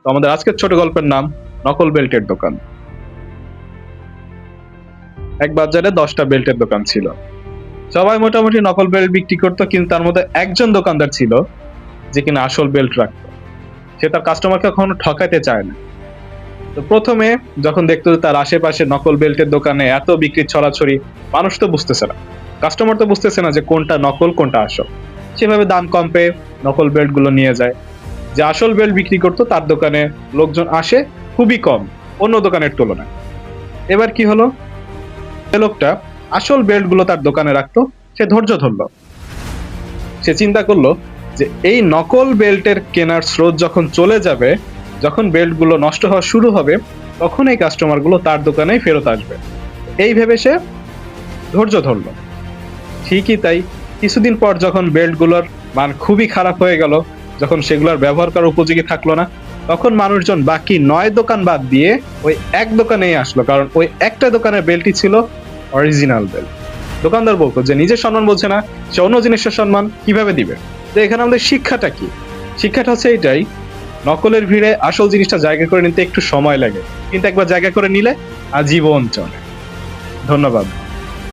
তো আমাদের আজকের ছোট গল্পের নাম নকল বেল্টের দোকান। এক বাজারে 10টা বেল্টের দোকান ছিল। সবাই মোটামুটি নকল বেল্ট বিক্রি করতো, কিন্তু তার মধ্যে একজন দোকানদার ছিল যে কিনা আসল বেল্ট রাখতো। সে তার কাস্টমারকে কখনো ঠকাইতে চায় না। তো প্রথমে যখন দেখতো যে তার আশেপাশে নকল বেল্টের দোকানে এত বিক্রি ছড়াছড়ি, মানুষ তো বুঝতেছে না, কাস্টমার তো বুঝতেছে না যে কোনটা নকল কোনটা আসল। সেভাবে দাম কম পেয়ে নকল বেল্ট গুলো নিয়ে যায়। যে আসল বেল্ট বিক্রি করতো তার দোকানে লোকজন আসে খুবই কম, অন্য দোকানের তুলনায়। এবার কি হলো, যে লোকটা আসল বেল্ট গুলো তার দোকানে রাখতো, সে ধৈর্য ধরলো। সে চিন্তা করলো যে এই নকল বেল্টের কেনার স্রোত যখন চলে যাবে, যখন বেল্ট গুলো নষ্ট হওয়া শুরু হবে, তখন এই কাস্টমার গুলো তার দোকানেই ফেরত আসবে। এই ভেবে সে ধৈর্য ধরলো। ঠিকই তাই, কিছুদিন পর যখন বেল্ট গুলোর মান খুবই খারাপ হয়ে গেল, যখন সেগুলোর ব্যবহার করার উপযোগী থাকলো না, তখন মানুষজন বাকি 9 দোকান বাদ দিয়ে ওই এক দোকানেই আসলো, কারণ ওই একটা দোকানের বেল্টই ছিল অরিজিনাল বেল্ট। দোকানদার বলতো যে নিজের সম্মান বলছে না, সে অন্য জিনিসের সম্মান কিভাবে দিবে। তো এখানে আমাদের শিক্ষাটা কি? শিক্ষাটা হচ্ছে এটাই, নকলের ভিড়ে আসল জিনিসটা জায়গা করে নিতে একটু সময় লাগে, কিন্তু একবার জায়গা করে নিলে আজীবন চলে। ধন্যবাদ।